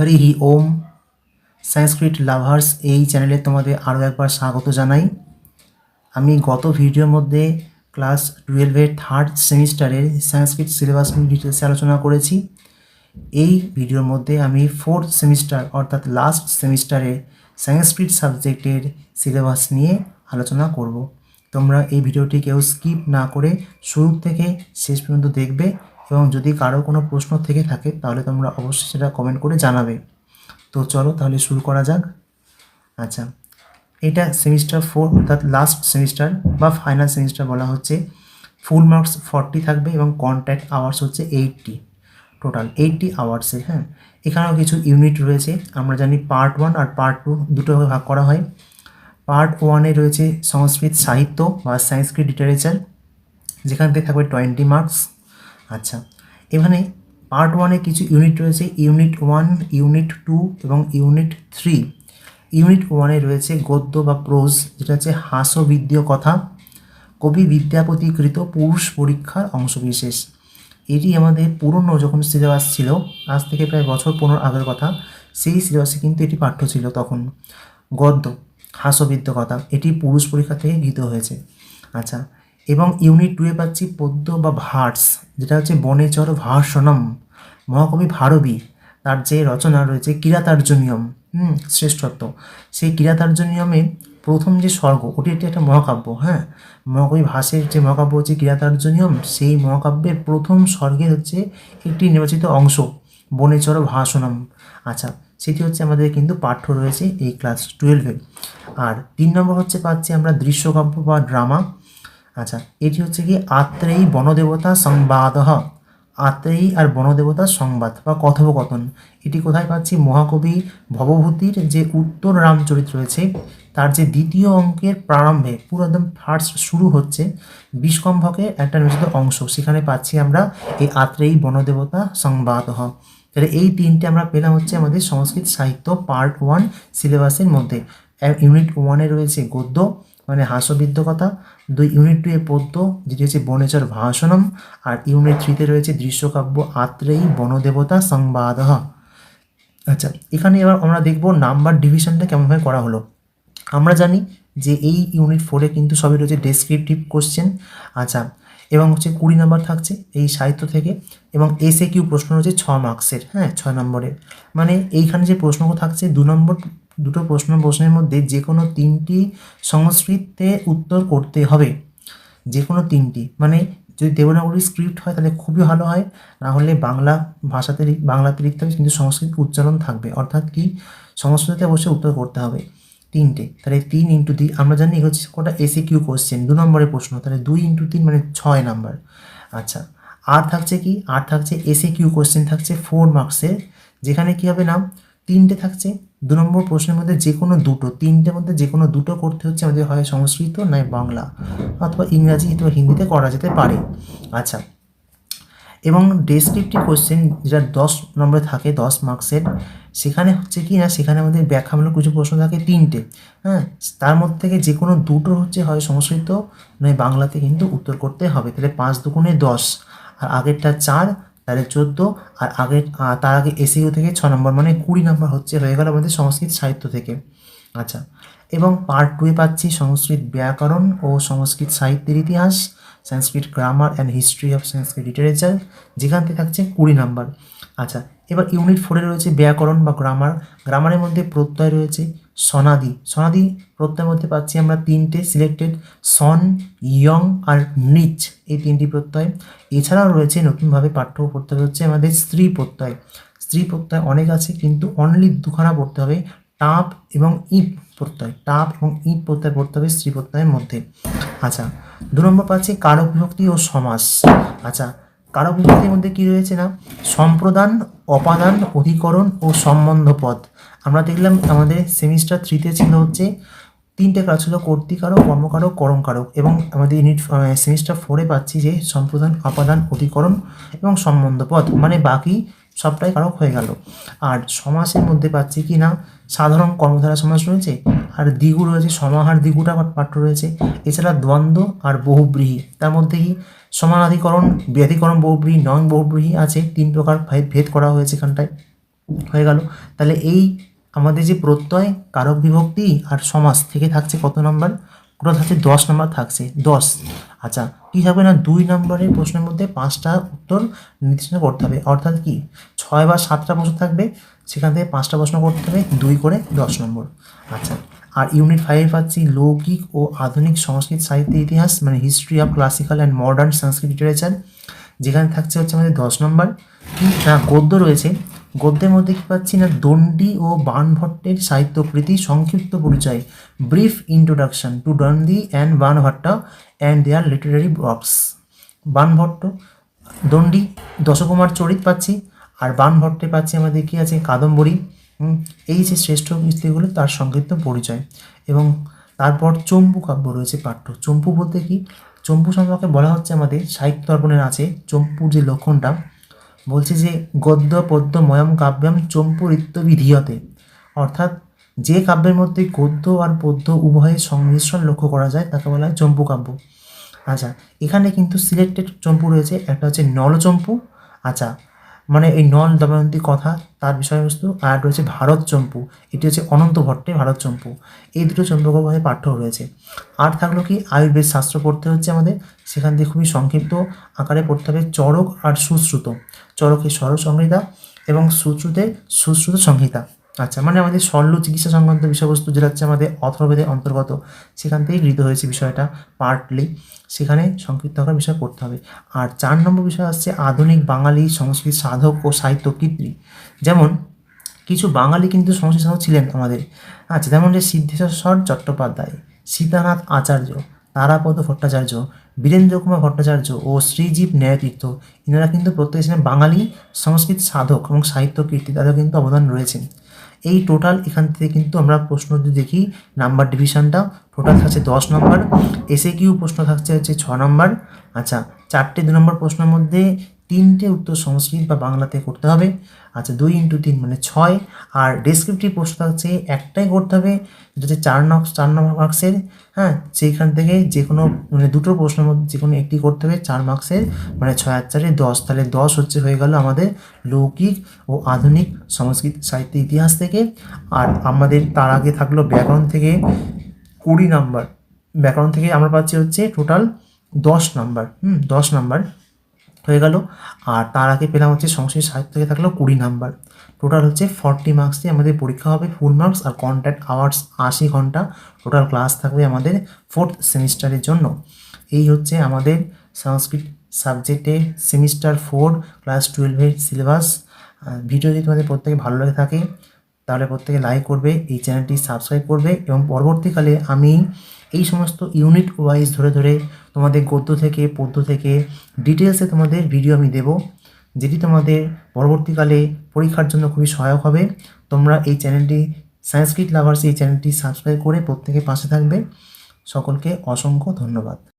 হরি ওম। সংস্কৃত lovers এই চ্যানেলে তোমাদের আরও একবার স্বাগত জানাই। আমি গত ভিডিওর মধ্যে ক্লাস 12-এর থার্ড সেমিস্টারের সংস্কৃত সিলেবাস নিয়ে ডিটেলসে আলোচনা করেছি। এই ভিডিওর মধ্যে আমি ফোর্থ সেমিস্টার অর্থাৎ লাস্ট সেমিস্টারের সংস্কৃত সাবজেক্টের সিলেবাস নিয়ে আলোচনা করব। তোমরা এই ভিডিওটি কেউ স্কিপ না করে শুরু থেকে শেষ পর্যন্ত দেখবে এবং যদি কারো কোনো প্রশ্ন থেকে থাকে তাহলে তোমরা অবশ্যই সেটা কমেন্ট করে জানাবে। তো চলো তাহলে শুরু করা যাক। আচ্ছা, এটা সেমিস্টার 4 অর্থাৎ লাস্ট সেমিস্টার বা ফাইনাল সেমিস্টার বলা হচ্ছে। ফুল মার্কস 40 থাকবে এবং কন্ট্যাক্ট আওয়ার্স হচ্ছে 80, টোটাল 80 আওয়ার্সে। হ্যাঁ, এখানেও কিছু ইউনিট রয়েছে। আমরা জানি পার্ট 1 আর পার্ট 2 দুটোভাবে ভাগ করা হয়। পার্ট 1-এ রয়েছে সংস্কৃত সাহিত্য বা সংস্কৃত লিটারেচার, যেখান থেকে থাকবে 20 মার্কস। আচ্ছা, এখানে পার্ট 1-এ কিছু ইউনিট রয়েছে, ইউনিট 1, ইউনিট 2 এবং ইউনিট 3। ইউনিট 1-এ রয়েছে গদ্য বা প্রোজ, যেটা হচ্ছে হাস্যবিদ্য কথা, কবি বিদ্যাপতিকৃত পুরুষ পরীক্ষার অংশবিশেষ। এটি আমাদের পুরনো যখন সিলেবাস ছিল, আজ থেকে প্রায় বছর 15 আগের কথা, সেই সিলেবাসে কিন্তু এটি পাঠ্য ছিল তখন। গদ্য হাস্যবিদ্য কথা, এটি পুরুষ পরীক্ষা থেকে গৃহীত হয়েছে। আচ্ছা, এবং ইউনিট 2-এ পাচ্ছি পদ্য বা ভার্স, যেটা হচ্ছে বনেচর ভাষণম, মহাকবি ভারবী, তার যে রচনা রয়েছে কিরাতার্জুনীয়ম, শ্রেষ্ঠত্ব, সেই কিরাতার্জুনীয়মে প্রথম যে স্বর্গ, ওটি একটা মহাকাব্য। হ্যাঁ, মহাকবি ভাসের যে মহাকাব্য হচ্ছে কিরাতার্জুনীয়ম, সেই মহাকাব্যের প্রথম স্বর্গের হচ্ছে একটি নির্বাচিত অংশ বনেচর ভাষণম। আচ্ছা, সেটি হচ্ছে আমাদের কিন্তু পাঠ্য রয়েছে এই ক্লাস 12-এ। আর 3 নম্বর হচ্ছে পাচ্ছি আমরা দৃশ্যকাব্য বা ড্রামা। আচ্ছা, এটি হচ্ছে কি আত্রেয়ী বনদেবতা সংবাদ, আত্রেয়ী আর বনদেবতার সংবাদ বা কথোপকথন। এটি কোথায় পাচ্ছি? মহাকবি ভবভূতির যে উত্তর রামচরিত রয়েছে, তার যে দ্বিতীয় অঙ্কের প্রারম্ভে পুরো একদম ফার্স্ট শুরু হচ্ছে বিষ্কম্ভকের একটা নির্দিষ্ট অংশ, সেখানে পাচ্ছি আমরা এই আত্রেয়ী বনদেবতা সংবাদ। তাহলে এই 3টে আমরা পেলাম হচ্ছে আমাদের সংস্কৃত সাহিত্য পার্ট 1 সিলেবাসের মধ্যে। ইউনিট 1-এ রয়েছে গদ্য মানে হাস্যবিদ্য কথা, ইউনিট 2-এ পদ্য যেটি হচ্ছে বনেচর ভাষণম, আর ইউনিট 3-তে রয়েছে দৃশ্যকাব্য আত্রেয়ী বনদেবতা সংবাদ। আচ্ছা, এখানে এবার আমরা দেখব নাম্বার ডিভিশনটা কেমনভাবে করা হলো। আমরা জানি যে এই ইউনিট 4-এ কিন্তু সবই রয়েছে ডেসক্রিপটিভ কোশ্চেন। আচ্ছা, এবং হচ্ছে 20 নম্বর থাকছে এই সাহিত্য থেকে, এবং এসএ কিউ প্রশ্ন রয়েছে 6 মার্কসের। হ্যাঁ, 6 নম্বরের, মানে এইখানে যে প্রশ্নগুলো থাকছে 2 নম্বর দুটো প্রশ্নের মধ্যে যে কোনো 3টি সংস্কৃতে উত্তর করতে হবে, যে কোনো 3টি। মানে যদি দেবনাগরী স্ক্রিপ্ট হয় তাহলে খুবই ভালো হয়, না হলে বাংলা বাংলাতে লিখতে হবে কিন্তু সংস্কৃত উচ্চারণ থাকবে, অর্থাৎ কি সংস্কৃতে অবশ্যই উত্তর করতে হবে 3টে। তাহলে 3 × 3 আমরা জানি হচ্ছে কোটা এসএ কিউ কোশ্চেন 2 নম্বরের প্রশ্ন, তাহলে 2 × 3 মানে 6 নাম্বার। আচ্ছা, আর থাকছে কি, আর থাকছে এসএ কিউ কোশ্চেন থাকছে 4 মার্কসের, যেখানে কি হবে না 3টে থাকছে 2 নম্বর প্রশ্নের মধ্যে যে কোনো দুটো, 3টের মধ্যে যে কোনো দুটো করতে হচ্ছে আমাদের, হয় সংস্কৃত নয় বাংলা, অথবা ইংরাজি অথবা হিন্দিতে করা যেতে পারে। আচ্ছা, এবং ডেসক্রিপটিভ কোশ্চেন যেটা 10 নম্বরে থাকে 10 মার্কসের, সেখানে হচ্ছে কি না, সেখানে আমাদের ব্যাখ্যামূলক কিছু প্রশ্ন থাকে 3টে। হ্যাঁ, তার মধ্যে থেকে যে কোনো দুটো হচ্ছে হয় সংস্কৃত নয় বাংলাতে কিন্তু উত্তর করতে হবে। তাহলে 5 দুগুণে 10, আর আগেরটা 4, তাহলে 14, আর তার আগে এসইউ থেকে 6 নম্বর, মানে 20 নম্বর হচ্ছে হয়ে গেল আমাদের সংস্কৃত সাহিত্য থেকে। আচ্ছা, এবং পার্ট 2-এ পাচ্ছি সংস্কৃত ব্যাকরণ ও সংস্কৃত সাহিত্যের ইতিহাস, Sanskrit grammar and history of Sanskrit literature, যেখান থেকে থাকছে 20 নম্বর। আচ্ছা, এবার ইউনিট 4-এ রয়েছে ব্যাকরণ বা গ্রামার। গ্রামারের মধ্যে প্রত্যয় রয়েছে সনাদি, সনাদি প্রত্যয়ের মধ্যে পাচ্ছি আমরা 3টে সিলেক্টেড, সন, ইয়ং আর নিচ, এই 3টি প্রত্যয়। এছাড়াও রয়েছে নতুনভাবে পাঠ্য পড়তে হচ্ছে আমাদের স্ত্রী প্রত্যয়। স্ত্রী প্রত্যয় অনেক আছে কিন্তু অনলি 2খানা পড়তে হবে, টাপ এবং ইপ প্রত্যয়, টাপ এবং ইপ প্রত্যয় পড়তে হবে স্ত্রী প্রত্যয়ের মধ্যে। আচ্ছা, 2 নম্বর পাচ্ছি কারক বিভক্তি ও সমাস। আচ্ছা, কারক বিভক্তির মধ্যে কি রয়েছে না, সম্প্রদান, অপাদান, অধিকরণ ও সম্বন্ধ পদ। আমরা দেখলাম আমাদের সেমিস্টার 3-তে ছিল হচ্ছে 3টে কাজ ছিল, কর্তৃকারক, কর্মকারক, করণকারক, এবং আমাদের সেমিস্টার 4-এ পাচ্ছি যে সম্প্রদান, অপাদান, অধিকরণ এবং সম্বন্ধ পদ, মানে বাকি সবটাই কারক হয়ে গেল। আর সমাসের মধ্যে পাচ্ছি কি না, সাধারণ কর্মধারা সমাস রয়েছে, আর দ্বিগু রয়েছে, সমাহার দ্বিগুটা পাঠ্য রয়েছে। এছাড়া দ্বন্দ্ব আর বহুব্রীহি, তার মধ্যে কি সমানাধিকরণ, ব্যাধিকরণ বহুব্রীহি, নন বহুব্রীহি আছে, 3 প্রকার ভেদ করা হয়েছে এখানটায়। হয়ে গেল। তাহলে এই আমাদের যে প্রত্যয়, কারক বিভক্তি আর সমাস থেকে থাকছে কত নাম্বার? টোটাল থাকছে 10 নাম্বার থাকছে, 10। আচ্ছা, কী থাকবে না, 2 নম্বরের প্রশ্নের মধ্যে 5টা উত্তর নির্দেশনা করতে হবে, অর্থাৎ কি 6 বা 7টা প্রশ্ন থাকবে, সেখান থেকে 5টা প্রশ্ন করতে হবে, 2 করে 10 নম্বর। আচ্ছা, আর ইউনিট 5 পাচ্ছি লৌকিক ও আধুনিক সংস্কৃত সাহিত্য ইতিহাস, মানে history of classical and modern Sanskrit literature, যেখানে থাকছে হচ্ছে আমাদের 10 নম্বর। না, গদ্য রয়েছে। গদ্যের মধ্যে কী পাচ্ছি না, দণ্ডী ও বাণভট্টের সাহিত্যকৃতি সংক্ষিপ্ত পরিচয়, brief introduction to Dandi and Banabhatta and their literary works. Banabhatta, Dandi Dashakumara Charita পাচ্ছি, আর বাণভট্টে পাচ্ছি আমাদের কী আছে, কাদম্বরী। এই যে শ্রেষ্ঠ কৃতিগুলো তার সংক্ষিপ্ত পরিচয়। এবং তারপর চম্পু কাব্য রয়েছে পাঠ্য। চম্পু বলতে কি, চম্পু সম্পর্কে বলা হচ্ছে আমাদের সাহিত্য দর্পণের আছে চম্পুর যে লক্ষণটা, বলছে যে গদ্য পদ্য ময়ম কাব্যম চম্পু ঋত্যবিধীয়তে, অর্থাৎ যে কাব্যের মধ্যে গদ্য আর পদ্য উভয়ের সংমিশ্রণ লক্ষ্য করা যায় তাকে বলা হয় চম্পু কাব্য। আচ্ছা, এখানে কিন্তু সিলেক্টেড চম্পু রয়েছে, একটা হচ্ছে নলচম্পু, আচ্ছা মানে এই নল দময়ন্তী কথা তার বিষয়বস্তু, আর রয়েছে ভারত চম্পু, এটি হচ্ছে অনন্ত ভট্টের ভারত চম্পু। এই দুটো চম্পকভাবে পাঠ্য রয়েছে। আর থাকলো কি, আয়ুর্বেদ শাস্ত্র পড়তে হচ্ছে আমাদের, সেখান থেকে খুবই সংক্ষিপ্ত আকারে পড়তে হবে চরক আর সুশ্রুত। চরকের সরল সংহিতা এবং সুশ্রুতের সুশ্রুত সংহিতা। আচ্ছা, মানে আমাদের শল্য চিকিৎসা সংক্রান্ত বিষয়বস্তু যেটা হচ্ছে আমাদের অথর্ববেদের অন্তর্গত, সেখান থেকেই গৃহীত হয়েছে বিষয়টা পার্টলি, সেখানে সংক্ষিপ্ত আকার বিষয় পড়তে হবে। আর 4 নম্বর বিষয় আসছে আধুনিক বাঙালি সংস্কৃত সাধক ও সাহিত্য কীর্তি। যেমন কিছু বাঙালি কিন্তু সংস্কৃত সাধক ছিলেন আমাদের। আচ্ছা, যেমন যে সিদ্ধেশ্বর চট্টোপাধ্যায়, সীতানাথ আচার্য, তারাপদ ভট্টাচার্য, বীরেন্দ্র কুমার ভট্টাচার্য ও শ্রীজীব ন্যায়তীর্থ, এনারা কিন্তু প্রত্যেকে ছিলেন বাঙালি সংস্কৃত সাধক এবং সাহিত্য কীর্তি, তাদের কিন্তু অবদান রয়েছে। এই টোটাল এখান থেকে কিন্তু আমরা প্রশ্ন যদি দেখি নাম্বার ডিভিশনটা, টোটাল থাকছে 10 নম্বর। এসে কিউ প্রশ্ন থাকছে হচ্ছে 6 নম্বর। আচ্ছা, 4টে 2 নম্বর প্রশ্নের মধ্যে 3টে উত্তর সংস্কৃত বা বাংলাতে করতে হবে। আচ্ছা, 2 × 3 মানে 6। আর ডেসক্রিপটিভ প্রশ্ন থাকছে একটাই করতে হবে, যেটা হচ্ছে 4 নম্বর মার্কসের। হ্যাঁ, সেইখান থেকে যে কোনো মানে দুটো প্রশ্নের মধ্যে যে কোনো একটি করতে হবে 4 মার্কসের, মানে 6 আর 4 10, তাহলে 10 হচ্ছে হয়ে গেল আমাদের লৌকিক ও আধুনিক সংস্কৃত সাহিত্য ইতিহাস থেকে। আর আমাদের তার আগে থাকলো ব্যাকরণ থেকে 20 নাম্বার। ব্যাকরণ থেকে আমরা পাচ্ছি হচ্ছে টোটাল 10 নাম্বার। 10 নাম্বার হয়ে গেল। আর তার আগে পেলাম হচ্ছে সংস্কৃত সাহিত্য থেকে থাকলো 20 নাম্বার। টোটাল হচ্ছে 40 মার্কস দিয়ে আমাদের পরীক্ষা হবে, ফুল মার্কস। আর কন্ট্যাক্ট আওয়ার্স 80 ঘন্টা টোটাল ক্লাস থাকবে আমাদের 4th সেমিস্টারের জন্য। এই হচ্ছে আমাদের সংস্কৃত সাবজেক্টে সেমিস্টার 4 ক্লাস 12-এর সিলেবাস। ভিডিও যদি তোমাদের প্রত্যেকে ভালো লাগে থাকে তাহলে প্রত্যেকে লাইক করবে, এই চ্যানেলটি সাবস্ক্রাইব করবে, এবং পরবর্তীকালে আমি এই সমস্ত ইউনিট ওয়াইজ ধরে ধরে তোমাদের গদ্য থেকে পদ্য থেকে ডিটেলসে তোমাদের ভিডিও আমি দেব, যেটি তোমাদের পরবর্তীকালে পরীক্ষার জন্য খুবই সহায়ক হবে। তোমরা এই চ্যানেলটি সংস্কৃত লাভার্স এই চ্যানেলটি সাবস্ক্রাইব করে প্রত্যেকে পাশে থাকবে। সকলকে অসংখ্য ধন্যবাদ।